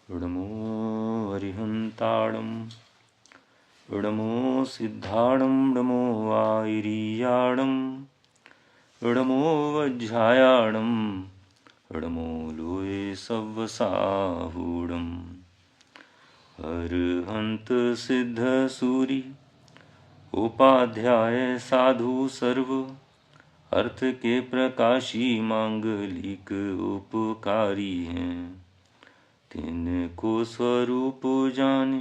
ऋणमो अरिहन्ताणं ऋणमो सिद्धाणं ऋणमो वाइरीयाणं ऋणमो वज्रायाणं ऋणमो लोये सव्वसाहूणम् अरहंत सिद्ध सूरि उपाध्याय साधु सर्व अर्थ के प्रकाशी मांगलिक उपकारी हैं। तिनको स्वरूप जाने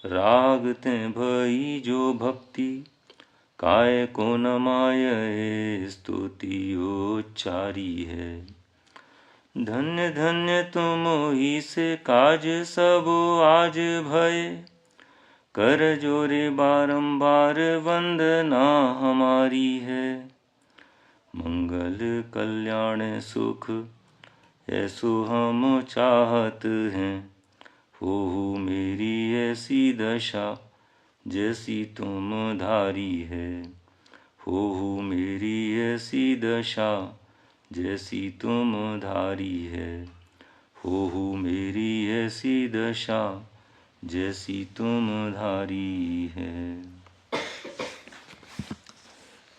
राग ते भई जो भक्ति काय को न माये स्तुति उच्चारी है। धन्य धन्य तुम ही से काज सब आज भय कर जोरे बारंबार वंदना हमारी है। मंगल कल्याण सुख ऐसो हम चाहत हैं। हो मेरी ऐसी दशा जैसी तुम धारी है। हो मेरी ऐसी दशा जैसी तुम धारी है। हो मेरी ऐसी दशा जैसी तुम धारी है।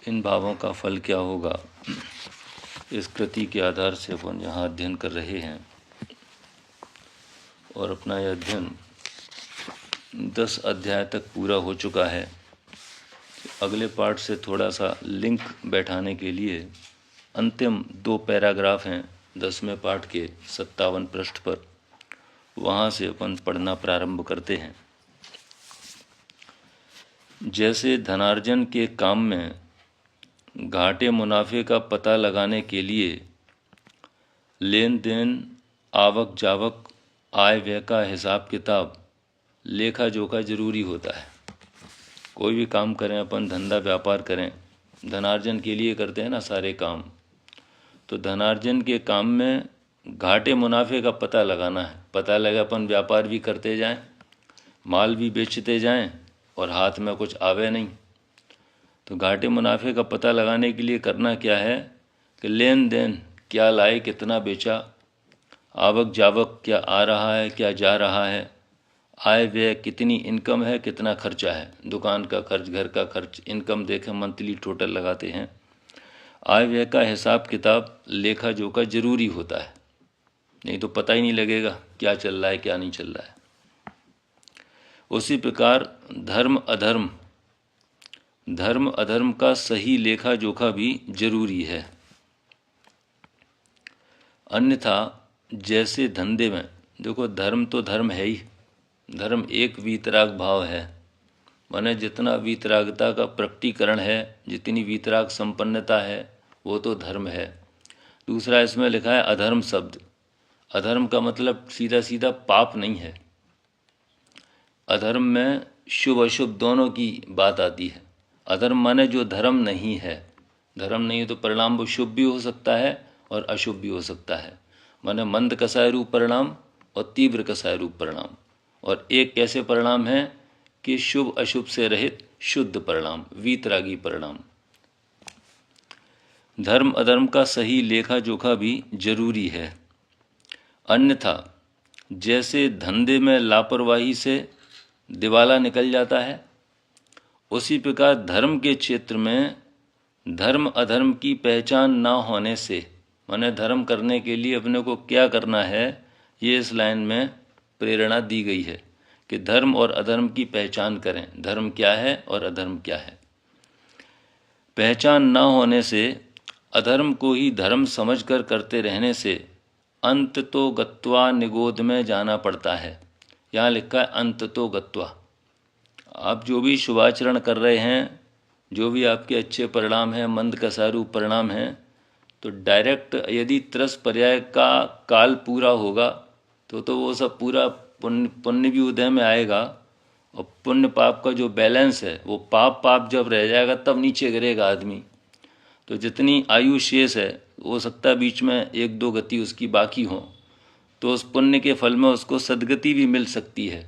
इन भावों का फल क्या होगा, इस कृति के आधार से अपन यहाँ अध्ययन कर रहे हैं और अपना यह अध्ययन 10 अध्याय तक पूरा हो चुका है। अगले पार्ट से थोड़ा सा लिंक बैठाने के लिए अंतिम 2 पैराग्राफ हैं 10वें पाठ के 57 पृष्ठ पर, वहाँ से अपन पढ़ना प्रारंभ करते हैं। जैसे धनार्जन के काम में घाटे मुनाफे का पता लगाने के लिए लेन देन, आवक जावक, आय व्यय का हिसाब किताब, लेखा जोखा जरूरी होता है। कोई भी काम करें, अपन धंधा व्यापार करें, धनार्जन के लिए करते हैं ना सारे काम। तो धनार्जन के काम में घाटे मुनाफे का पता लगाना है। पता लगा अपन व्यापार भी करते जाएं, माल भी बेचते जाएं और हाथ में कुछ आवे नहीं। तो घाटे मुनाफे का पता लगाने के लिए करना क्या है कि लेन देन क्या लाए, कितना बेचा, आवक जावक क्या आ रहा है, क्या जा रहा है, आय व्यय कितनी इनकम है, कितना खर्चा है, दुकान का खर्च, घर का खर्च, इनकम देखें, मंथली टोटल लगाते हैं। आय व्यय का हिसाब किताब, लेखा जोखा जरूरी होता है, नहीं तो पता ही नहीं लगेगा क्या चल रहा है क्या नहीं चल रहा है। उसी प्रकार धर्म अधर्म का सही लेखा जोखा भी जरूरी है। अन्यथा जैसे धंधे में देखो, धर्म तो धर्म है ही, धर्म एक वीतराग भाव है, माने जितना वीतरागता का प्रकटीकरण है, जितनी वीतराग संपन्नता है, वो तो धर्म है। दूसरा इसमें लिखा है अधर्म शब्द। अधर्म का मतलब सीधा सीधा पाप नहीं है। अधर्म में शुभ अशुभ दोनों की बात आती है। अधर्म माने जो धर्म नहीं है। धर्म नहीं है तो परिणाम वो शुभ भी हो सकता है और अशुभ भी हो सकता है। माने मंद कसाय रूप परिणाम और तीव्र कसाय रूप परिणाम। और एक कैसे परिणाम है कि शुभ अशुभ से रहित शुद्ध परिणाम, वीतरागी परिणाम। धर्म अधर्म का सही लेखा जोखा भी जरूरी है। अन्यथा जैसे धंधे में लापरवाही से दिवाला निकल जाता है, उसी प्रकार धर्म के क्षेत्र में धर्म अधर्म की पहचान ना होने से, माने धर्म करने के लिए अपने को क्या करना है, ये इस लाइन में प्रेरणा दी गई है कि धर्म और अधर्म की पहचान करें। धर्म क्या है और अधर्म क्या है। पहचान ना होने से, अधर्म को ही धर्म समझकर करते रहने से अंत तो गत्वा निगोद में जाना पड़ता है। यहाँ लिखा है अंत तो गत्वा। आप जो भी शुभाचरण कर रहे हैं, जो भी आपके अच्छे परिणाम हैं, मंद कसारू परिणाम हैं, तो डायरेक्ट यदि त्रस पर्याय का काल पूरा होगा तो वो सब पूरा पुण्य भी उदय में आएगा और पुण्य पाप का जो बैलेंस है, वो पाप जब रह जाएगा तब नीचे गिरेगा आदमी। तो जितनी आयु शेष है, हो सकता है बीच में 1-2 गति उसकी बाकी हो, तो उस पुण्य के फल में उसको सदगति भी मिल सकती है।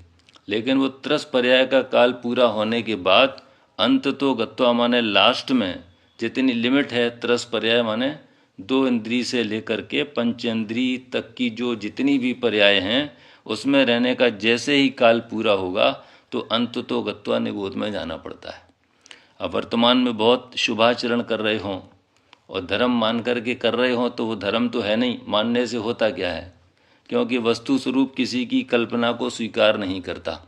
लेकिन वो त्रस पर्याय का काल पूरा होने के बाद अंत तो गत्वा माने लास्ट में जितनी लिमिट है, त्रस पर्याय माने 2 इंद्रिय से लेकर के पंचेंद्रिय तक की जो जितनी भी पर्याय हैं, उसमें रहने का जैसे ही काल पूरा होगा तो अंत तो गत्वा निगोद में जाना पड़ता है। अब वर्तमान में बहुत शुभाचरण कर रहे हों और धर्म मान करके कर रहे हों तो वो धर्म तो है नहीं, मानने से होता क्या है, क्योंकि वस्तु स्वरूप किसी की कल्पना को स्वीकार नहीं करता।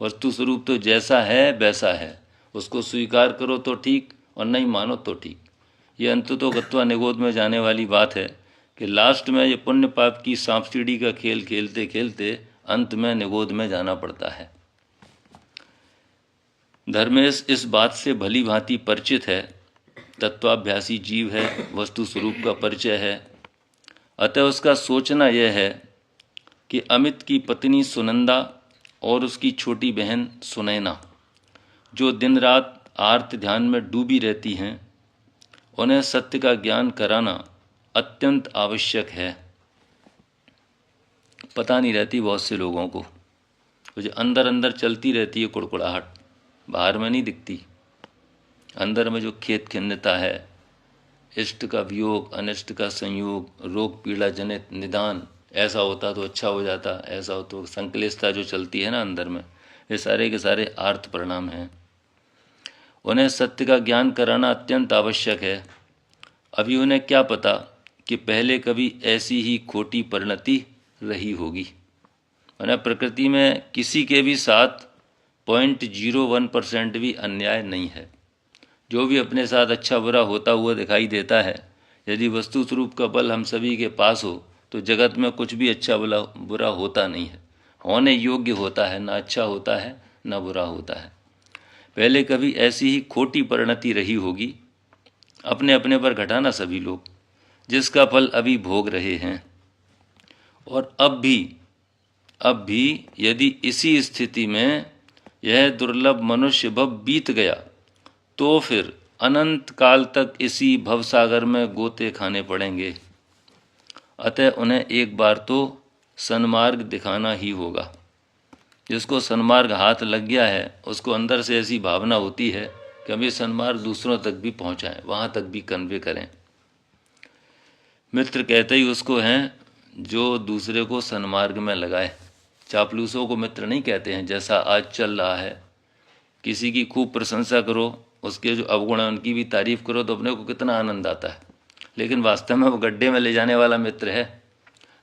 वस्तु स्वरूप तो जैसा है वैसा है, उसको स्वीकार करो तो ठीक और नहीं मानो तो ठीक। ये अंत तो गत्वा निगोद में जाने वाली बात है कि लास्ट में ये पुण्य पाप की सांप सीढ़ी का खेल खेलते खेलते अंत में निगोद में जाना पड़ता है। धर्मेश इस बात से भली भांति परिचित है, तत्वाभ्यासी जीव है, वस्तु स्वरूप का परिचय है। अतः उसका सोचना यह है कि अमित की पत्नी सुनंदा और उसकी छोटी बहन सुनैना जो दिन रात आर्त ध्यान में डूबी रहती हैं, उन्हें सत्य का ज्ञान कराना अत्यंत आवश्यक है। पता नहीं रहती बहुत से लोगों को, जो अंदर अंदर चलती रहती है कुड़कुड़ाहट, बाहर में नहीं दिखती। अंदर में जो खेत खिन्नता है, इष्ट का वियोग, अनिष्ट का संयोग, रोग पीड़ा जनित निदान, ऐसा होता तो अच्छा हो जाता, ऐसा हो तो संकलेशता जो चलती है ना अंदर में, ये सारे के सारे आर्त परिणाम हैं। उन्हें सत्य का ज्ञान कराना अत्यंत आवश्यक है। अभी उन्हें क्या पता कि पहले कभी ऐसी ही खोटी परिणति रही होगी। मैंने प्रकृति में किसी के भी साथ 0.01% भी अन्याय नहीं है। जो भी अपने साथ अच्छा बुरा होता हुआ दिखाई देता है, यदि वस्तु स्वरूप का बल हम सभी के पास हो तो जगत में कुछ भी अच्छा बुरा होता नहीं है। होने योग्य होता है, ना अच्छा होता है ना बुरा होता है। पहले कभी ऐसी ही खोटी परिणति रही होगी, अपने अपने पर घटाना सभी लोग, जिसका फल अभी भोग रहे हैं। और अब भी यदि इसी स्थिति में यह दुर्लभ मनुष्य भव बीत गया तो फिर अनंत काल तक इसी भवसागर में गोते खाने पड़ेंगे। अतः उन्हें एक बार तो सन्मार्ग दिखाना ही होगा। जिसको सन्मार्ग हाथ लग गया है उसको अंदर से ऐसी भावना होती है कि हम ये सन्मार्ग दूसरों तक भी पहुंचाएं, वहाँ तक भी कन्वे करें। मित्र कहते ही उसको हैं जो दूसरे को सन्मार्ग में लगाए। चापलूसों को मित्र नहीं कहते हैं। जैसा आज चल रहा है, किसी की खूब प्रशंसा करो, उसके जो अवगुण हैं उनकी भी तारीफ करो तो अपने को कितना आनंद आता है, लेकिन वास्तव में वो गड्ढे में ले जाने वाला मित्र है।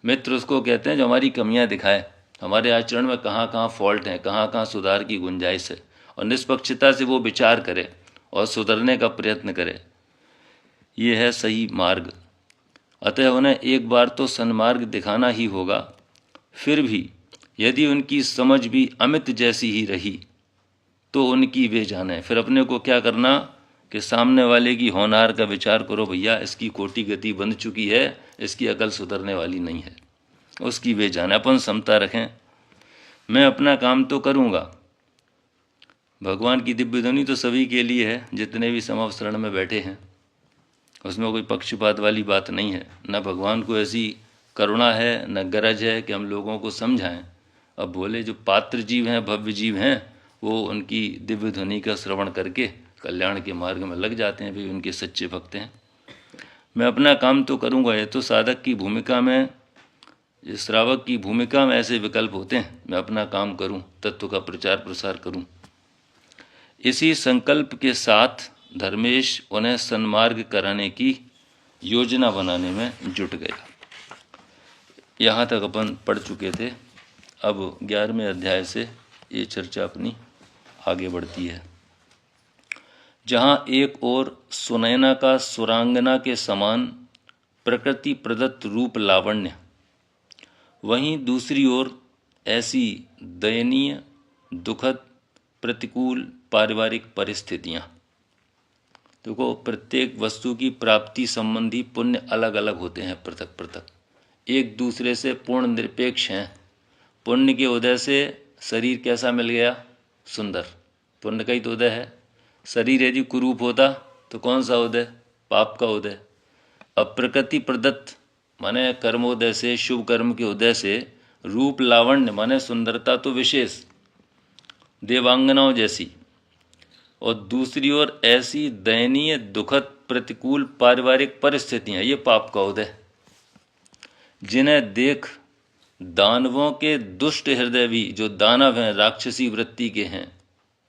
मित्र उसको कहते हैं जो हमारी कमियां दिखाए, हमारे आचरण में कहाँ कहाँ फॉल्ट है, कहाँ कहाँ सुधार की गुंजाइश है, और निष्पक्षता से वो विचार करे और सुधरने का प्रयत्न करे। ये है सही मार्ग। अतः उन्हें एक बार तो सन्मार्ग दिखाना ही होगा। फिर भी यदि उनकी समझ भी अमित जैसी ही रही तो उनकी वे जाने। फिर अपने को क्या करना कि सामने वाले की होनहार का विचार करो, भैया इसकी कोटि गति बंध चुकी है, इसकी अकल सुधरने वाली नहीं है, उसकी वे जाने। अपन समता रखें। मैं अपना काम तो करूँगा। भगवान की दिव्य ध्वनि तो सभी के लिए है, जितने भी समावसरण में बैठे हैं, उसमें कोई पक्षपात वाली बात नहीं है। न भगवान को ऐसी करुणा है, न गरज है कि हम लोगों को समझाएं। अब बोले जो पात्र जीव हैं, भव्य जीव हैं, वो उनकी दिव्य ध्वनि का श्रवण करके कल्याण के मार्ग में लग जाते हैं, भी उनके सच्चे भक्त हैं। मैं अपना काम तो करूँगा। ये तो साधक की भूमिका में, श्रावक की भूमिका में ऐसे विकल्प होते हैं। मैं अपना काम करूँ, तत्व का प्रचार प्रसार करूँ। इसी संकल्प के साथ धर्मेश उन्हें सन्मार्ग कराने की योजना बनाने में जुट गया। यहाँ तक अपन पढ़ चुके थे। अब 11वें अध्याय से ये चर्चा अपनी आगे बढ़ती है। जहाँ एक ओर सुनैना का सुरांगना के समान प्रकृति प्रदत्त रूप लावण्य, वहीं दूसरी ओर ऐसी दयनीय, दुखद, प्रतिकूल पारिवारिक परिस्थितियाँ। देखो, प्रत्येक वस्तु की प्राप्ति संबंधी पुण्य अलग अलग होते हैं, पृथक पृथक, एक दूसरे से पूर्ण निरपेक्ष हैं। पुण्य के उदय से शरीर कैसा मिल गया? सुंदर। पुण्य का ही तो उदय है। शरीर यदि कुरूप होता तो कौन सा उदय? पाप का उदय। अब प्रकृति प्रदत्त माने कर्मोदय से, शुभ कर्म के उदय से रूप लावण्य माने सुंदरता तो विशेष, देवांगनाओं जैसी, और दूसरी ओर ऐसी दयनीय, दुखद, प्रतिकूल पारिवारिक परिस्थितियां, ये पाप का उदय, जिन्हें देख दानवों के दुष्ट हृदय भी, जो दानव हैं, राक्षसी वृत्ति के हैं,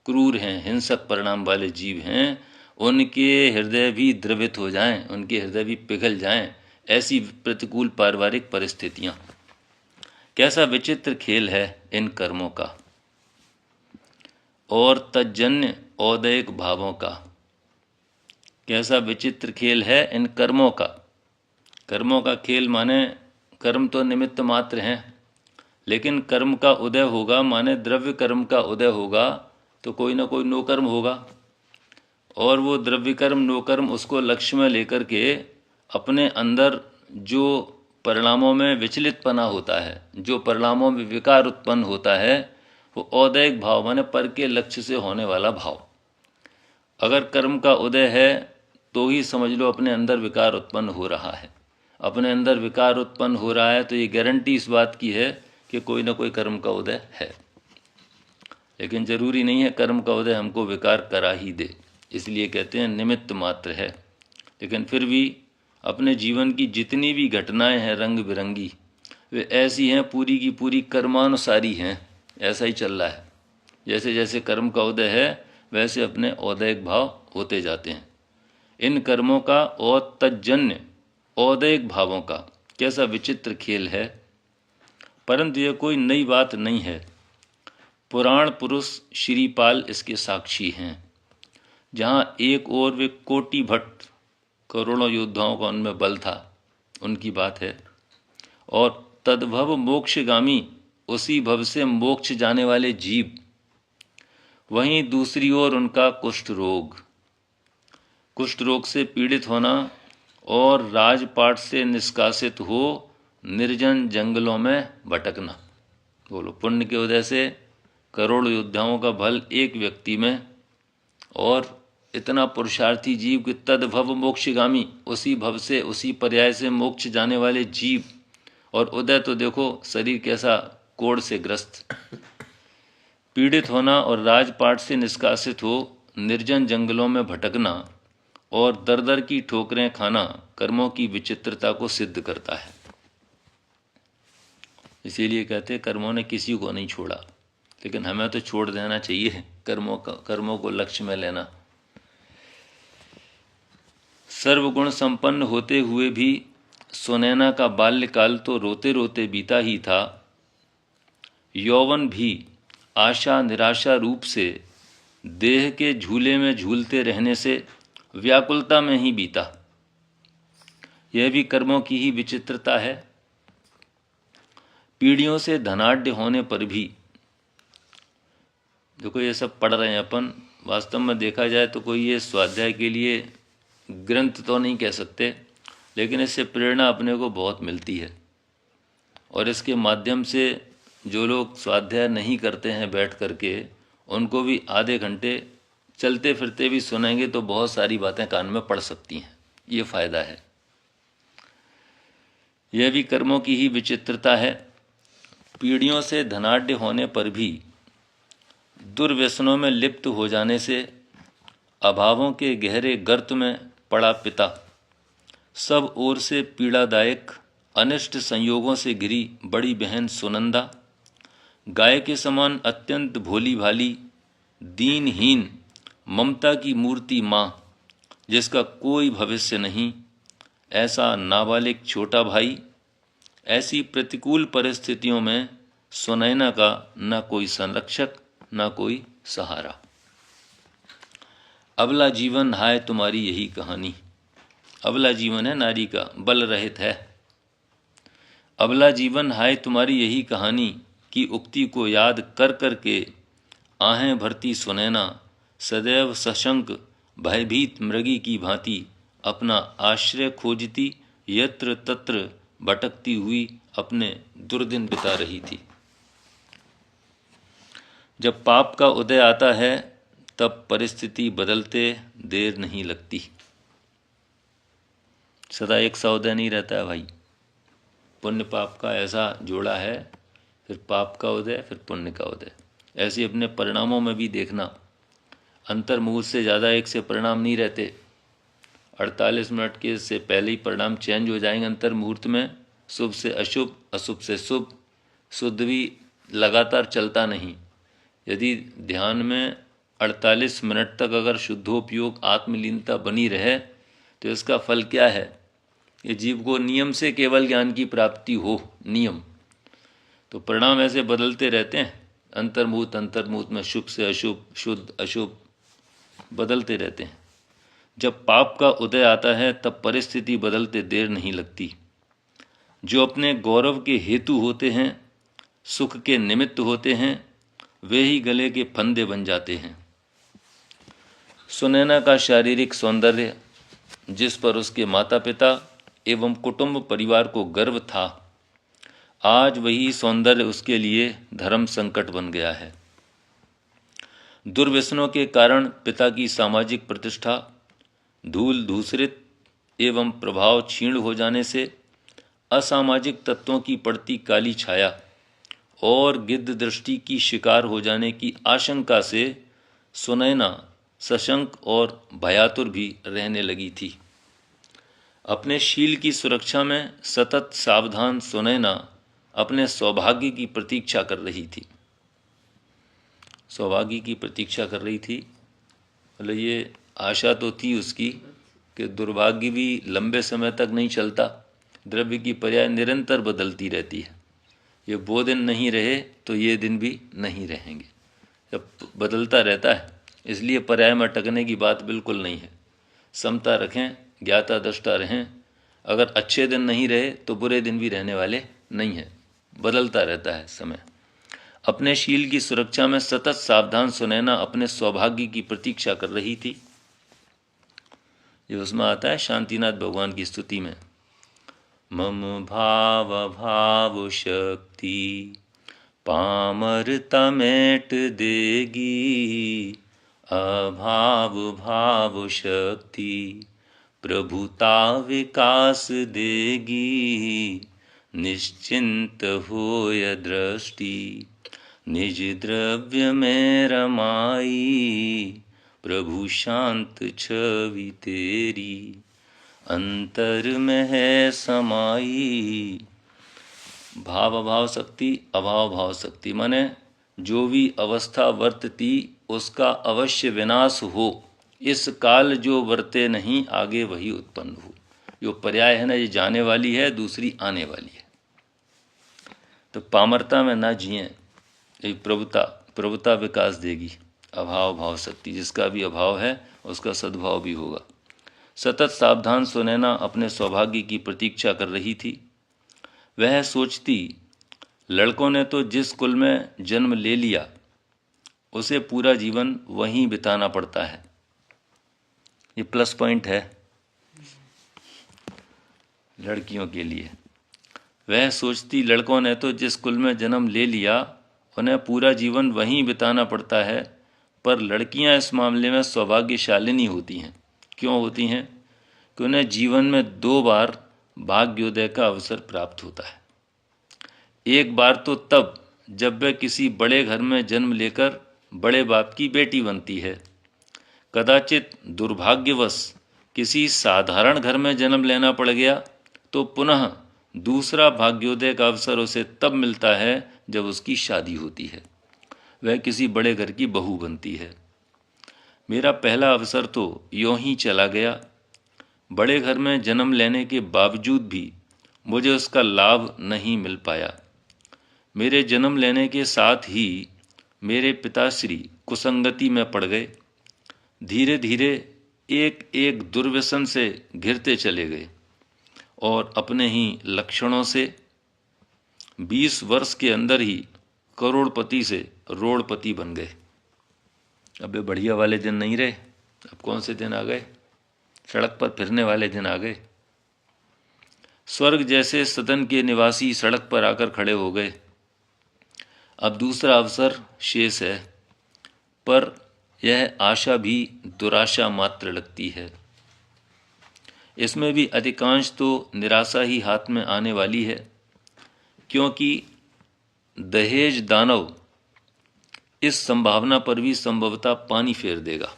क्रूर हैं, हिंसक परिणाम वाले जीव हैं, उनके हृदय भी द्रवित हो जाएं, उनके हृदय भी पिघल जाएं, ऐसी प्रतिकूल पारिवारिक परिस्थितियां। कैसा विचित्र खेल है इन कर्मों का और तज्जन्य औदैक भावों का। कैसा विचित्र खेल है इन कर्मों का। कर्मों का खेल माने कर्म तो निमित्त मात्र हैं, लेकिन कर्म का उदय होगा माने द्रव्य कर्म का उदय होगा तो कोई ना कोई नोकर्म होगा, और वो द्रव्य कर्म नोकर्म उसको लक्ष्य में लेकर के अपने अंदर जो परिणामों में विचलितपना होता है, जो परिणामों में विकार उत्पन्न होता है, वो औदैक भाव माने पर के लक्ष्य से होने वाला भाव। अगर कर्म का उदय है तो ही समझ लो अपने अंदर विकार उत्पन्न हो रहा है। अपने अंदर विकार उत्पन्न हो रहा है तो ये गारंटी इस बात की है कि कोई ना कोई कर्म का उदय है। लेकिन जरूरी नहीं है कर्म का उदय हमको विकार करा ही दे, इसलिए कहते हैं निमित्त मात्र है। लेकिन फिर भी अपने जीवन की जितनी भी घटनाएं हैं रंग बिरंगी, वे ऐसी हैं पूरी की पूरी कर्मानुसारी हैं। ऐसा ही चल रहा है, जैसे जैसे कर्म का उदय है वैसे अपने औदैक भाव होते जाते हैं। इन कर्मों का और तज्जन्य औदैक भावों का कैसा विचित्र खेल है। परंतु यह कोई नई बात नहीं है। पुराण पुरुष श्रीपाल इसके साक्षी हैं। जहाँ एक ओर वे कोटि भट्ट करोड़ों योद्धाओं का उनमें बल था, उनकी बात है, और तद्भव मोक्षगामी उसी भव से मोक्ष जाने वाले जीव, वहीं दूसरी ओर उनका कुष्ठ रोग से पीड़ित होना और राजपाट से निष्कासित हो निर्जन जंगलों में भटकना। बोलो, पुण्य के उदय से करोड़ योद्धाओं का बल एक व्यक्ति में, और इतना पुरुषार्थी जीव कि तद्भव मोक्षगामी, उसी भव से उसी पर्याय से मोक्ष जाने वाले जीव, और उदय तो देखो शरीर कैसा कोढ़ से ग्रस्त। पीड़ित होना और राजपाट से निष्कासित हो निर्जन जंगलों में भटकना और दर दर की ठोकरें खाना कर्मों की विचित्रता को सिद्ध करता है। इसीलिए कहते कर्मों ने किसी को नहीं छोड़ा, लेकिन हमें तो छोड़ देना चाहिए कर्मों को लक्ष्य में लेना। सर्वगुण संपन्न होते हुए भी सुनैना का बाल्यकाल तो रोते रोते बीता ही था। यौवन भी आशा निराशा रूप से देह के झूले में झूलते रहने से व्याकुलता में ही बीता। यह भी कर्मों की ही विचित्रता है। पीढ़ियों से धनाढ्य होने पर भी, देखो ये सब पढ़ रहे हैं अपन, वास्तव में देखा जाए तो कोई ये स्वाध्याय के लिए ग्रंथ तो नहीं कह सकते, लेकिन इससे प्रेरणा अपने को बहुत मिलती है। और इसके माध्यम से जो लोग स्वाध्याय नहीं करते हैं बैठ करके, उनको भी आधे घंटे चलते फिरते भी सुनेंगे तो बहुत सारी बातें कान में पड़ सकती हैं। ये फायदा है। यह भी कर्मों की ही विचित्रता है। पीढ़ियों से धनाढ्य होने पर भी दुर्व्यसनों में लिप्त हो जाने से अभावों के गहरे गर्त में पड़ा पिता, सब ओर से पीड़ादायक अनिष्ट संयोगों से घिरी बड़ी बहन सुनंदा, गाय के समान अत्यंत भोली भाली दीनहीन ममता की मूर्ति माँ, जिसका कोई भविष्य नहीं, ऐसा नाबालिग छोटा भाई। ऐसी प्रतिकूल परिस्थितियों में सुनैना का न कोई संरक्षक न कोई सहारा। अबला जीवन हाय तुम्हारी यही कहानी। अबला जीवन है नारी का, बल रहित है। अबला जीवन हाय तुम्हारी यही कहानी की उक्ति को याद कर कर के आहें भरती सुनैना सदैव सशंक भयभीत मृगी की भांति अपना आश्रय खोजती यत्र तत्र भटकती हुई अपने दुर्दिन बिता रही थी। जब पाप का उदय आता है तब परिस्थिति बदलते देर नहीं लगती। सदा एक सा उदय नहीं रहता है भाई। पुण्य पाप का ऐसा जोड़ा है, फिर पाप का उदय फिर पुण्य का उदय। ऐसे अपने परिणामों में भी देखना, अंतर्मुहूर्त से ज़्यादा एक से परिणाम नहीं रहते। 48 मिनट के से पहले ही परिणाम चेंज हो जाएंगे अंतर्मुहूर्त में। शुभ से अशुभ, अशुभ से शुभ, शुद्ध भी लगातार चलता नहीं। यदि ध्यान में 48 मिनट तक अगर शुद्धोपयोग आत्मलीनता बनी रहे तो इसका फल क्या है? ये जीव को नियम से केवल ज्ञान की प्राप्ति हो, नियम। तो परिणाम ऐसे बदलते रहते हैं, अंतर्मुहूर्त में शुभ से अशुभ, शुद्ध अशुभ बदलते रहते हैं। जब पाप का उदय आता है तब परिस्थिति बदलते देर नहीं लगती। जो अपने गौरव के हेतु होते हैं, सुख के निमित्त होते हैं, वे ही गले के फंदे बन जाते हैं। सुनैना का शारीरिक सौंदर्य, जिस पर उसके माता पिता एवं कुटुंब परिवार को गर्व था, आज वही सौंदर्य उसके लिए धर्म संकट बन गया है। दुर्व्यसनों के कारण पिता की सामाजिक प्रतिष्ठा धूल धूसरित एवं प्रभाव क्षीण हो जाने से असामाजिक तत्वों की पड़ती काली छाया और गिद्ध दृष्टि की शिकार हो जाने की आशंका से सुनैना सशंक और भयातुर भी रहने लगी थी। अपने शील की सुरक्षा में सतत सावधान सुनैना अपने सौभाग्य की प्रतीक्षा कर रही थी। सौभाग्य की प्रतीक्षा कर रही थी मतलब ये आशा तो थी उसकी कि दुर्भाग्य भी लंबे समय तक नहीं चलता, द्रव्य की पर्याय निरंतर बदलती रहती है। ये वो दिन नहीं रहे तो ये दिन भी नहीं रहेंगे, जब बदलता रहता है। इसलिए पर्याय में अटकने की बात बिल्कुल नहीं है। समता रखें, ज्ञाता दृष्टा रहें। अगर अच्छे दिन नहीं रहे तो बुरे दिन भी रहने वाले नहीं हैं, बदलता रहता है समय। अपने शील की सुरक्षा में सतत सावधान सुनैना अपने सौभाग्य की प्रतीक्षा कर रही थी। ये उसमें आता है शांतिनाथ भगवान की स्तुति में, मम भाव भाव शक्ति पामरता मेट देगी, अभाव भाव शक्ति प्रभुता विकास देगी। निश्चिंत होय दृष्टि निज द्रव्य में रमाई, प्रभु शांत छवि तेरी अंतर में है समाई। भाव भाव शक्ति अभाव भाव शक्ति माने जो भी अवस्था वर्तती उसका अवश्य विनाश हो, इस काल जो वर्ते नहीं आगे वही उत्पन्न हो। जो पर्याय है ना, ये जाने वाली है, दूसरी आने वाली है। तो पामरता में ना जिए, ये प्रभुता विकास देगी। अभाव भाव शक्ति, जिसका भी अभाव है उसका सद्भाव भी होगा। सतत सावधान सुनैना अपने सौभाग्य की प्रतीक्षा कर रही थी। वह सोचती, लड़कों ने तो जिस कुल में जन्म ले लिया उसे पूरा जीवन वहीं बिताना पड़ता है। ये प्लस पॉइंट है लड़कियों के लिए। वह सोचती, लड़कों ने तो जिस कुल में जन्म ले लिया उन्हें पूरा जीवन वहीं बिताना पड़ता है, पर लड़कियां इस मामले में सौभाग्यशालिनी होती हैं। क्यों होती हैं? कि उन्हें जीवन में 2 बार भाग्योदय का अवसर प्राप्त होता है। एक बार तो तब जब वह किसी बड़े घर में जन्म लेकर बड़े बाप की बेटी बनती है। कदाचित दुर्भाग्यवश किसी साधारण घर में जन्म लेना पड़ गया तो पुनः दूसरा भाग्योदय का अवसर उसे तब मिलता है जब उसकी शादी होती है, वह किसी बड़े घर की बहू बनती है। मेरा पहला अवसर तो यूं ही चला गया। बड़े घर में जन्म लेने के बावजूद भी मुझे उसका लाभ नहीं मिल पाया। मेरे जन्म लेने के साथ ही मेरे पिताश्री कुसंगति में पड़ गए। धीरे धीरे एक एक दुर्व्यसन से घिरते चले गए और अपने ही लक्षणों से 20 वर्ष के अंदर ही करोड़पति से रोड़पति बन गए। अब ये बढ़िया वाले दिन नहीं रहे। अब कौन से दिन आ गए? सड़क पर फिरने वाले दिन आ गए। स्वर्ग जैसे सदन के निवासी सड़क पर आकर खड़े हो गए। अब दूसरा अवसर शेष है, पर यह आशा भी दुराशा मात्र लगती है। इसमें भी अधिकांश तो निराशा ही हाथ में आने वाली है, क्योंकि दहेज दानव इस संभावना पर भी संभवतः पानी फेर देगा।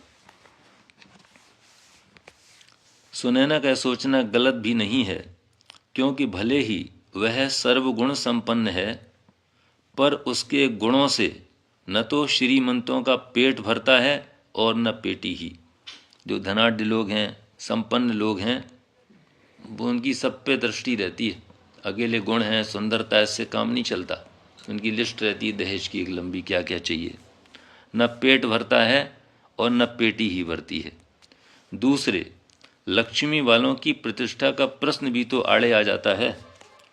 सुनैना का सोचना गलत भी नहीं है, क्योंकि भले ही वह सर्वगुण संपन्न है, पर उसके गुणों से न तो श्रीमंतों का पेट भरता है और न पेटी ही। जो धनाढ्य लोग हैं, संपन्न लोग हैं, वो उनकी सब पे दृष्टि रहती है। अकेले गुण हैं, सुंदरता, इससे काम नहीं चलता। उनकी लिस्ट रहती है दहेज की एक लंबी, क्या क्या चाहिए। न पेट भरता है और न पेटी ही भरती है। दूसरे, लक्ष्मी वालों की प्रतिष्ठा का प्रश्न भी तो आड़े आ जाता है।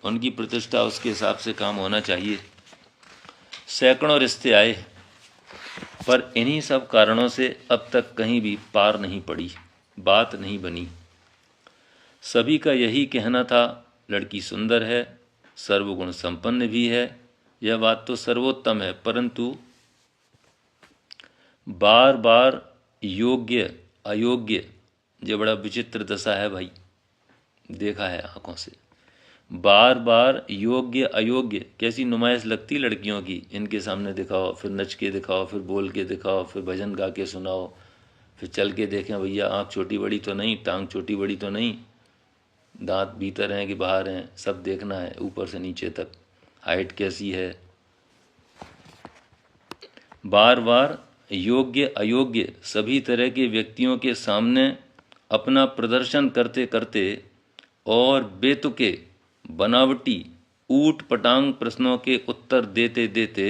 उनकी प्रतिष्ठा उसके हिसाब से काम होना चाहिए। सैकड़ों रिश्ते आए, पर इन्हीं सब कारणों से अब तक कहीं भी पार नहीं पड़ी, बात नहीं बनी। सभी का यही कहना था, लड़की सुंदर है, सर्वगुण संपन्न भी है, यह बात तो सर्वोत्तम है, परंतु बार बार योग्य अयोग्य, ये बड़ा विचित्र दशा है भाई, देखा है आंखों से। बार बार योग्य अयोग्य, कैसी नुमाइश लगती लड़कियों की। इनके सामने दिखाओ, फिर नच के दिखाओ, फिर बोल के दिखाओ, फिर भजन गा के सुनाओ, फिर चल के देखें भैया आँख छोटी बड़ी तो नहीं, टांग छोटी बड़ी तो नहीं, दांत भीतर हैं कि बाहर हैं, सब देखना है ऊपर से नीचे तक, हाइट कैसी है। बार बार योग्य अयोग्य सभी तरह के व्यक्तियों के सामने अपना प्रदर्शन करते करते और बेतुके बनावटी ऊट पटांग प्रश्नों के उत्तर देते देते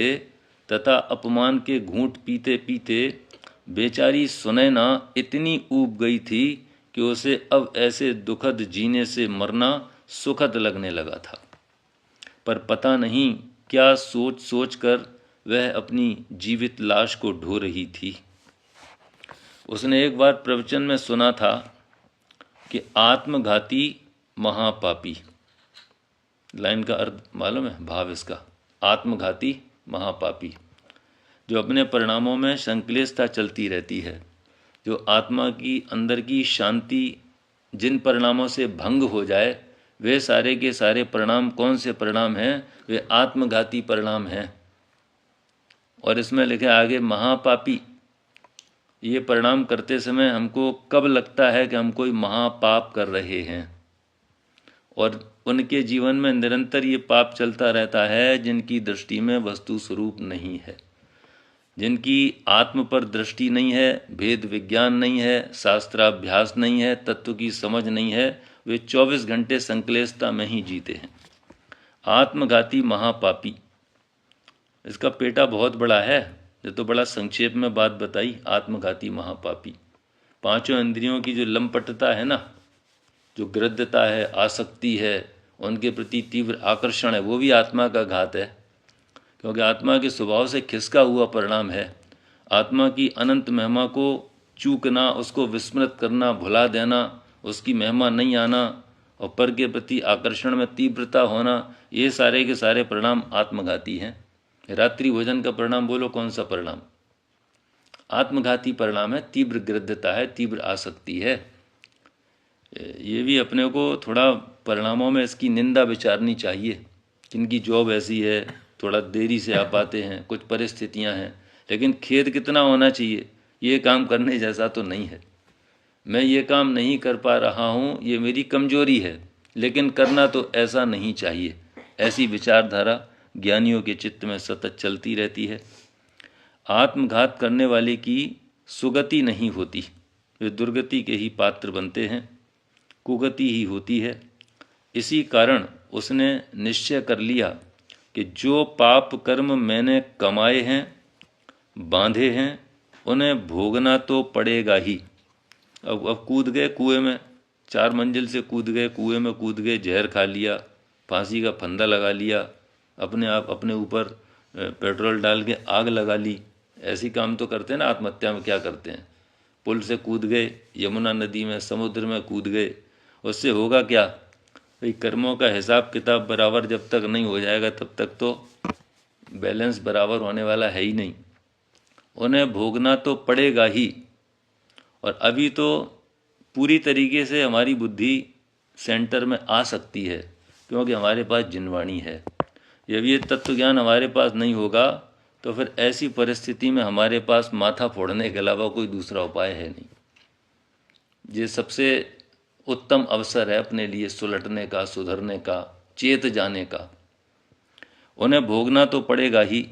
तथा अपमान के घूंट पीते पीते बेचारी सुनैना इतनी ऊब गई थी कि उसे अब ऐसे दुखद जीने से मरना सुखद लगने लगा था। पर पता नहीं क्या सोच सोच कर वह अपनी जीवित लाश को ढो रही थी। उसने एक बार प्रवचन में सुना था कि आत्मघाती महापापी, लाइन का अर्थ मालूम है, भाव इसका, आत्मघाती महापापी, जो अपने परिणामों में संक्लेशता चलती रहती है, जो आत्मा की अंदर की शांति जिन परिणामों से भंग हो जाए, वे सारे के सारे परिणाम कौन से परिणाम हैं? वे आत्मघाती परिणाम हैं। और इसमें लिखे आगे महापापी। ये परिणाम करते समय हमको कब लगता है कि हम कोई महापाप कर रहे हैं, और उनके जीवन में निरंतर ये पाप चलता रहता है जिनकी दृष्टि में वस्तु स्वरूप नहीं है, जिनकी आत्म पर दृष्टि नहीं है, भेद विज्ञान नहीं है, शास्त्राभ्यास नहीं है, तत्व की समझ नहीं है, वे 24 घंटे संक्लेशता में ही जीते हैं। आत्मघाती महापापी, इसका पेटा बहुत बड़ा है, ये तो बड़ा संक्षेप में बात बताई। आत्मघाती महापापी, पांचों इंद्रियों की जो लंपटता है ना, जो गृद्धता है, आसक्ति है, उनके प्रति तीव्र आकर्षण है, वो भी आत्मा का घात है, क्योंकि आत्मा के स्वभाव से खिसका हुआ परिणाम है। आत्मा की अनंत महिमा को चूकना, उसको विस्मृत करना, भुला देना, उसकी महिमा नहीं आना और पर के प्रति आकर्षण में तीव्रता होना, ये सारे के सारे परिणाम आत्मघाती हैं। रात्रि भोजन का परिणाम बोलो कौन सा परिणाम? आत्मघाती परिणाम है, तीव्र गृद्धता है, तीव्र आसक्ति है। ये भी अपने को थोड़ा परिणामों में इसकी निंदा विचारनी चाहिए। जिनकी जॉब ऐसी है, थोड़ा देरी से आ पाते हैं, कुछ परिस्थितियां हैं, लेकिन खेद कितना होना चाहिए, ये काम करने जैसा तो नहीं है। मैं ये काम नहीं कर पा रहा हूँ, ये मेरी कमजोरी है, लेकिन करना तो ऐसा नहीं चाहिए। ऐसी विचारधारा ज्ञानियों के चित्त में सतत चलती रहती है। आत्मघात करने वाले की सुगति नहीं होती, वे दुर्गति के ही पात्र बनते हैं, कुगति ही होती है। इसी कारण उसने निश्चय कर लिया कि जो पाप कर्म मैंने कमाए हैं, बांधे हैं, उन्हें भोगना तो पड़ेगा ही। अब कूद गए कुएं में, 4 मंजिल से कूद गए, कुएं में कूद गए, जहर खा लिया, फांसी का फंदा लगा लिया, अपने आप अपने ऊपर पेट्रोल डाल के आग लगा ली। ऐसी काम तो करते हैं ना। आत्महत्या में क्या करते हैं? पुल से कूद गए, यमुना नदी में, समुद्र में कूद गए। उससे होगा क्या भाई? कर्मों का हिसाब किताब बराबर जब तक नहीं हो जाएगा तब तक तो बैलेंस बराबर होने वाला है ही नहीं। उन्हें भोगना तो पड़ेगा ही। और अभी तो पूरी तरीके से हमारी बुद्धि सेंटर में आ सकती है, क्योंकि हमारे पास जिनवाणी है। जब ये तत्व ज्ञान हमारे पास नहीं होगा तो फिर ऐसी परिस्थिति में हमारे पास माथा फोड़ने के अलावा कोई दूसरा उपाय है नहीं। ये सबसे उत्तम अवसर है अपने लिए सुलटने का, सुधरने का, चेत जाने का। उन्हें भोगना तो पड़ेगा ही,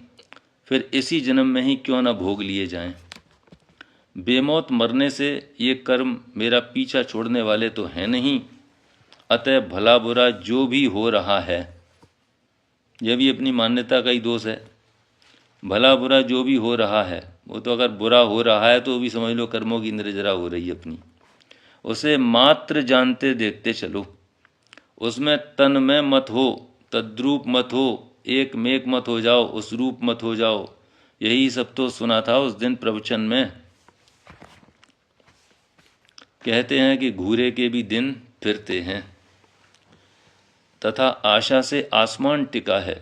फिर इसी जन्म में ही क्यों न भोग लिए जाएं। बेमौत मरने से ये कर्म मेरा पीछा छोड़ने वाले तो हैं नहीं, अतः भला बुरा जो भी हो रहा है, यह भी अपनी मान्यता का ही दोष है। भला बुरा जो भी हो रहा है, वो तो अगर बुरा हो रहा है तो भी समझ लो कर्मों की निर्जरा हो रही है अपनी, उसे मात्र जानते देखते चलो। उसमें तन में मत हो, तद्रूप मत हो, एक मेक मत हो जाओ, उस रूप मत हो जाओ। यही सब तो सुना था उस दिन प्रवचन में। कहते हैं कि घूरे के भी दिन फिरते हैं, तथा आशा से आसमान टिका है,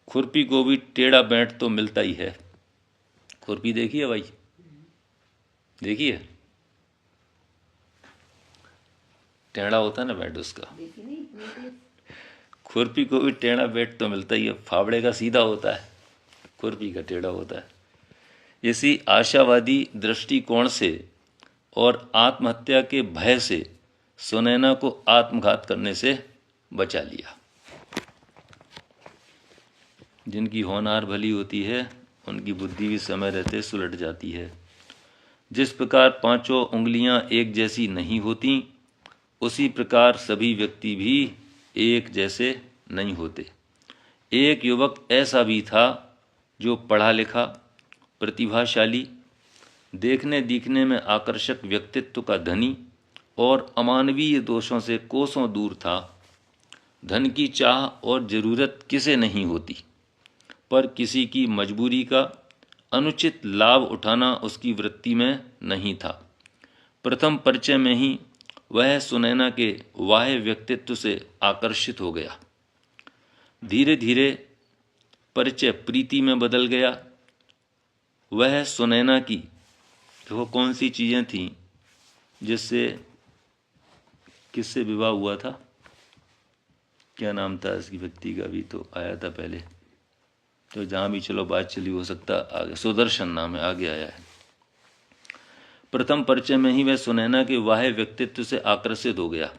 खुरपी को भी टेढ़ा बैंठ तो मिलता ही है। खुरपी देखी है भाई, देखी है? टेढ़ा होता है ना बैठ उसका, खुरपी को भी टेढ़ा बैठ तो मिलता ही है। फावड़े का सीधा होता है, खुरपी का टेढ़ा होता है। इसी आशावादी दृष्टिकोण से और आत्महत्या के भय से सुनैना को आत्मघात करने से बचा लिया। जिनकी होनहार भली होती है उनकी बुद्धि भी समय रहते सुलट जाती है। जिस प्रकार पांचों उंगलियां एक जैसी नहीं होती, उसी प्रकार सभी व्यक्ति भी एक जैसे नहीं होते। एक युवक ऐसा भी था जो पढ़ा लिखा, प्रतिभाशाली, देखने दिखने में आकर्षक व्यक्तित्व का धनी और अमानवीय दोषों से कोसों दूर था। धन की चाह और जरूरत किसे नहीं होती, पर किसी की मजबूरी का अनुचित लाभ उठाना उसकी वृत्ति में नहीं था। प्रथम परिचय में ही वह सुनैना के वाह्य व्यक्तित्व से आकर्षित हो गया। धीरे धीरे परिचय प्रीति में बदल गया। वह सुनैना की वो कौन सी चीज़ें थीं जिससे किससे विवाह हुआ था, क्या नाम था इसकी व्यक्ति का, भी तो आया था पहले, तो जहाँ भी चलो बात चली, हो सकता आगे सुदर्शन नाम है, आगे आया है। प्रथम परिचय में ही वह सुनैना के वाह्य व्यक्तित्व से आकर्षित हो गया।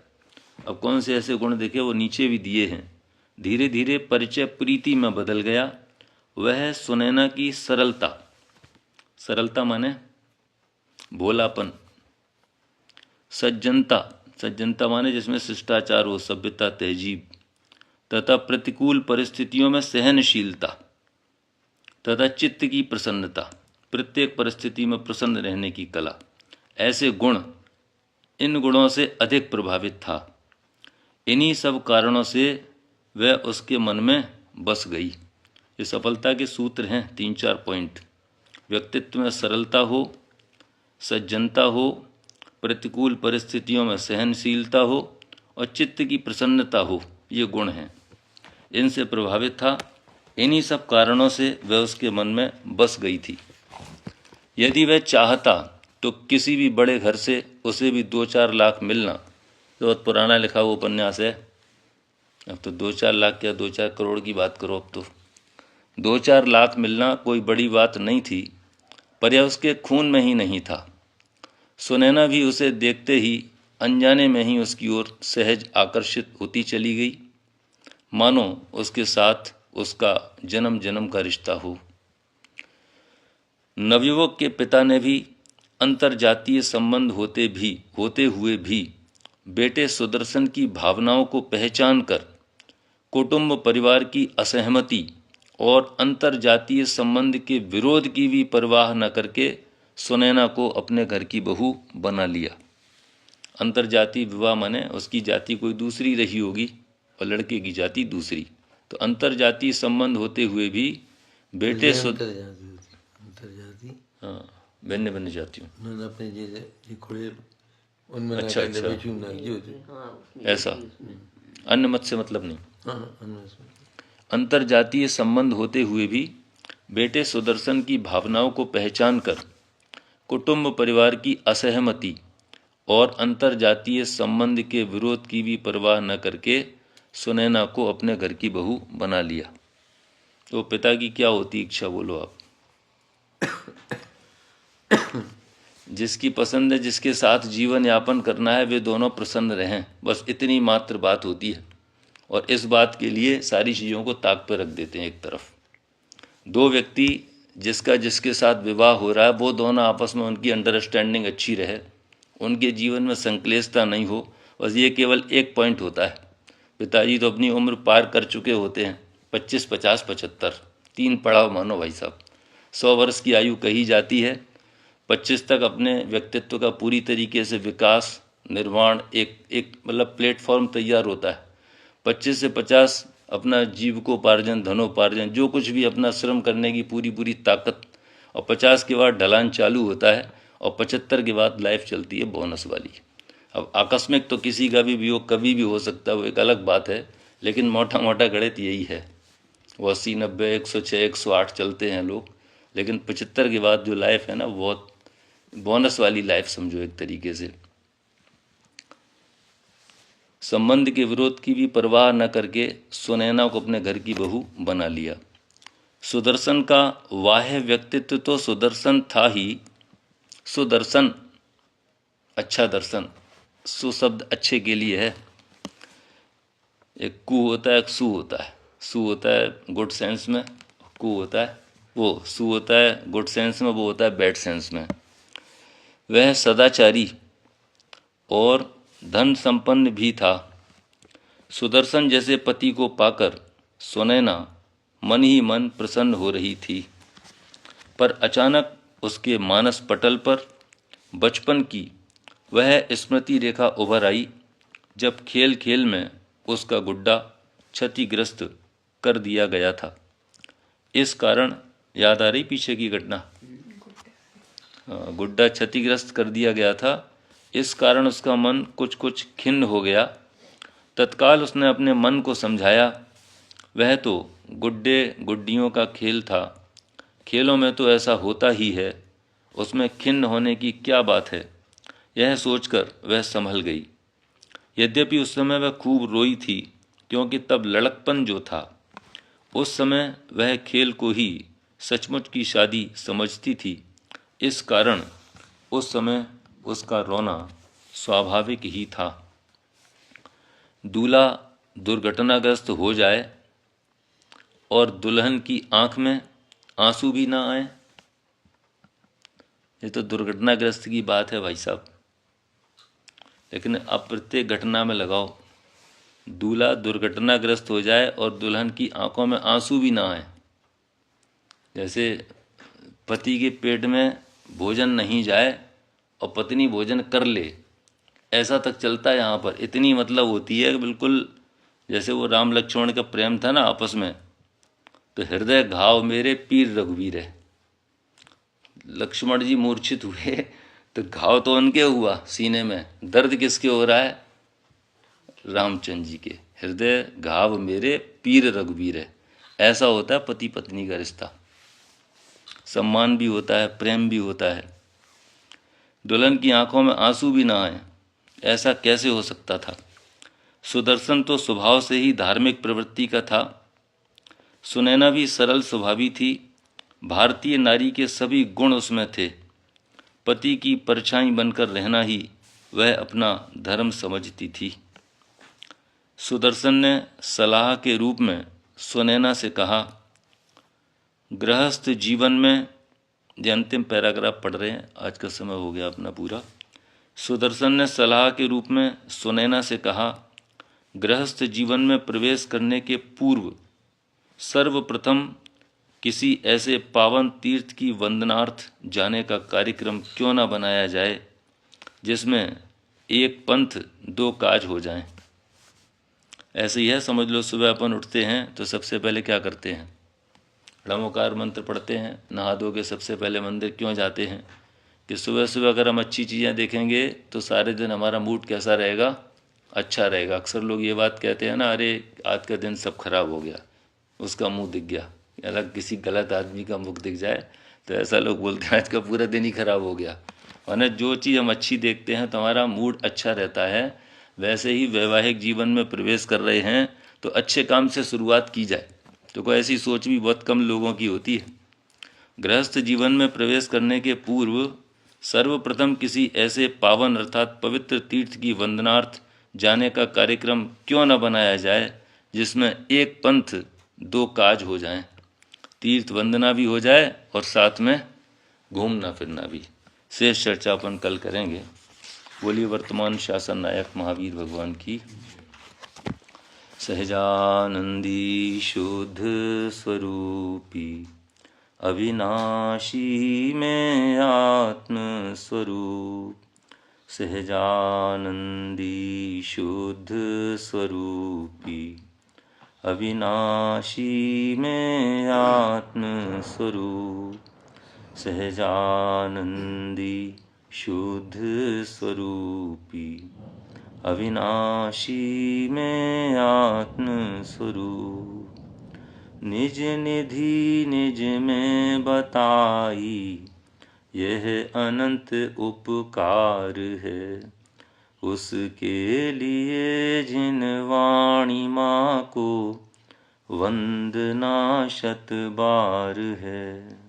अब कौन से ऐसे गुण देखे, वो नीचे भी दिए हैं। धीरे धीरे परिचय प्रीति में बदल गया। वह सुनैना की सरलता, सरलता माने भोलापन, सज्जनता, सज्जनता माने जिसमें शिष्टाचार हो, सभ्यता, तहजीब, तथा प्रतिकूल परिस्थितियों में सहनशीलता, तथा चित्त की प्रसन्नता, प्रत्येक परिस्थिति में प्रसन्न रहने की कला, ऐसे गुण, इन गुणों से अधिक प्रभावित था। इन्हीं सब कारणों से वह उसके मन में बस गई। ये सफलता के सूत्र हैं, 3-4 पॉइंट। व्यक्तित्व में सरलता हो, सज्जनता हो, प्रतिकूल परिस्थितियों में सहनशीलता हो और चित्त की प्रसन्नता हो, ये गुण हैं। इनसे प्रभावित था। इन्हीं सब कारणों से वह उसके मन में बस गई थी। यदि वह चाहता तो किसी भी बड़े घर से उसे भी 2-4 लाख मिलना, तो बहुत पुराना लिखा हुआ उपन्यास है। अब तो 2-4 लाख क्या 2-4 करोड़ की बात करो। अब तो 2-4 लाख मिलना कोई बड़ी बात नहीं थी, पर यह उसके खून में ही नहीं था। सुनैना भी उसे देखते ही अनजाने में ही उसकी ओर सहज आकर्षित होती चली गई, मानो उसके साथ उसका जन्म जन्म का रिश्ता हो। नवयुवक के पिता ने भी अंतरजातीय संबंध होते हुए भी बेटे सुदर्शन की भावनाओं को पहचान कर कुटुंब परिवार की असहमति और अंतरजातीय संबंध के विरोध की भी परवाह न करके सुनैना को अपने घर की बहू बना लिया। अंतरजातीय विवाह माने उसकी जाति कोई दूसरी रही होगी और लड़के की जाति दूसरी, तो अंतरजातीय संबंध होते हुए भी बेटे हाँ भिन्न भिन्न जातियों, अच्छा अच्छा, ऐसा अन्य मत से मतलब नहीं। अंतरजातीय संबंध होते हुए भी बेटे सुदर्शन की भावनाओं को पहचान कर कुटुंब परिवार की असहमति और अंतरजातीय संबंध के विरोध की भी परवाह न करके सुनैना को अपने घर की बहू बना लिया। तो पिता की क्या होती इच्छा, बोलो आप? जिसकी पसंद है, जिसके साथ जीवन यापन करना है, वे दोनों प्रसन्न रहें, बस इतनी मात्र बात होती है। और इस बात के लिए सारी चीज़ों को ताक पर रख देते हैं एक तरफ। दो व्यक्ति जिसका जिसके साथ विवाह हो रहा है वो दोनों आपस में उनकी अंडरस्टैंडिंग अच्छी रहे, उनके जीवन में संक्लेशता नहीं हो, बस ये केवल एक पॉइंट होता है। पिताजी तो अपनी उम्र पार कर चुके होते हैं, 25, 50, 75, 3 पड़ाव मानो भाई साहब। 100 वर्ष की आयु कही जाती है। 25 तक अपने व्यक्तित्व का पूरी तरीके से विकास निर्माण एक मतलब प्लेटफॉर्म तैयार होता है। 25 से 50 अपना जीविकोपार्जन, धनोपार्जन, जो कुछ भी अपना श्रम करने की पूरी ताकत, और 50 के बाद ढलान चालू होता है, और 75 के बाद लाइफ चलती है बोनस वाली। अब आकस्मिक तो किसी का भी वियोग कभी भी हो सकता है, वो एक अलग बात है, लेकिन मोटा मोटा गणित यही है। वो 80, 90, 106, 108 चलते हैं लोग, लेकिन 75 के बाद जो लाइफ है ना, बहुत बोनस वाली लाइफ समझो एक तरीके से। संबंध के विरोध की भी परवाह न करके सुनैना को अपने घर की बहू बना लिया। सुदर्शन का वाह्य व्यक्तित्व तो सुदर्शन था ही। सुदर्शन, अच्छा दर्शन, सुशब्द अच्छे के लिए है। एक कु होता है, एक सु होता है। सु होता है गुड सेंस में, कु होता है वो, सु होता है गुड सेंस में, वो होता है बैड सेंस में। वह सदाचारी और धन संपन्न भी था। सुदर्शन जैसे पति को पाकर सुनैना मन ही मन प्रसन्न हो रही थी, पर अचानक उसके मानस पटल पर बचपन की वह स्मृति रेखा उभर आई, जब खेल खेल में उसका गुड्डा क्षतिग्रस्त कर दिया गया था। इस कारण याद आ रही पीछे की घटना, गुड्डा क्षतिग्रस्त कर दिया गया था। इस कारण उसका मन कुछ खिन्न हो गया। तत्काल उसने अपने मन को समझाया, वह तो गुड्डे गुड्डियों का खेल था, खेलों में तो ऐसा होता ही है, उसमें खिन्न होने की क्या बात है। यह सोचकर वह संभल गई। यद्यपि उस समय वह खूब रोई थी, क्योंकि तब लड़कपन जो था, उस समय वह खेल को ही सचमुच की शादी समझती थी। इस कारण उस समय उसका रोना स्वाभाविक ही था। दूल्हा दुर्घटनाग्रस्त हो जाए और दुल्हन की आंख में आंसू भी ना आए, ये तो दुर्घटनाग्रस्त की बात है भाई साहब। लेकिन अब प्रत्येक घटना में लगाओ, दूल्हा दुर्घटनाग्रस्त हो जाए और दुल्हन की आंखों में आंसू भी ना आए। जैसे पति के पेट में भोजन नहीं जाए और पत्नी भोजन कर ले, ऐसा तक चलता है यहाँ पर। इतनी मतलब होती है कि बिल्कुल जैसे वो राम लक्ष्मण का प्रेम था ना आपस में, तो हृदय घाव मेरे पीर रघुवीर है। लक्ष्मण जी मूर्छित हुए तो घाव तो उनके हुआ सीने में, दर्द किसके हो रहा है? रामचंद्र जी के। हृदय घाव मेरे पीर रघुवीर है। ऐसा होता है पति पत्नी का रिश्ता, सम्मान भी होता है, प्रेम भी होता है। दुल्हन की आंखों में आंसू भी ना आए, ऐसा कैसे हो सकता था? सुदर्शन तो स्वभाव से ही धार्मिक प्रवृत्ति का था। सुनैना भी सरल स्वभावी थी। भारतीय नारी के सभी गुण उसमें थे। पति की परछाई बनकर रहना ही वह अपना धर्म समझती थी। सुदर्शन ने सलाह के रूप में सुनैना से कहा, गृहस्थ जीवन में, ये अंतिम पैराग्राफ पढ़ रहे हैं, आज का समय हो गया अपना पूरा। सुदर्शन ने सलाह के रूप में सुनैना से कहा, गृहस्थ जीवन में प्रवेश करने के पूर्व सर्वप्रथम किसी ऐसे पावन तीर्थ की वंदनार्थ जाने का कार्यक्रम क्यों न बनाया जाए, जिसमें एक पंथ दो काज हो जाएं। ऐसे ही है, समझ लो सुबह अपन उठते हैं तो सबसे पहले क्या करते हैं? णमोकार मंत्र पढ़ते हैं। नहा धो के सबसे पहले मंदिर क्यों जाते हैं? कि सुबह सुबह अगर हम अच्छी चीज़ें देखेंगे तो सारे दिन हमारा मूड कैसा रहेगा? अच्छा रहेगा। अक्सर लोग ये बात कहते हैं ना, अरे आज का दिन सब खराब हो गया, उसका मुंह दिख गया। अलग किसी गलत आदमी का मुख दिख जाए तो ऐसा लोग बोलते हैं आज का पूरा दिन ही खराब हो गया। वरना जो चीज़ हम अच्छी देखते हैं तो हमारा मूड अच्छा रहता है। वैसे ही वैवाहिक जीवन में प्रवेश कर रहे हैं तो अच्छे काम से शुरुआत की जाए। तो कोई ऐसी सोच भी बहुत कम लोगों की होती है। गृहस्थ जीवन में प्रवेश करने के पूर्व सर्वप्रथम किसी ऐसे पावन अर्थात पवित्र तीर्थ की वंदनार्थ जाने का कार्यक्रम क्यों न बनाया जाए, जिसमें एक पंथ दो काज हो जाएं, तीर्थ वंदना भी हो जाए और साथ में घूमना फिरना भी। शेष चर्चा अपन कल करेंगे। बोलिए वर्तमान शासन नायक महावीर भगवान की। सहजानंदी शुद्ध स्वरूपी अविनाशी में आत्म स्वरूप, सहजानंदी शुद्ध स्वरूपी अविनाशी में आत्म स्वरूप, सहजानंदी शुद्ध स्वरूपी अविनाशी में आत्म स्वरूप, निज निधि निज में बताई यह अनंत उपकार है, उसके लिए जिन वाणी माँ को वंदना शत बार है।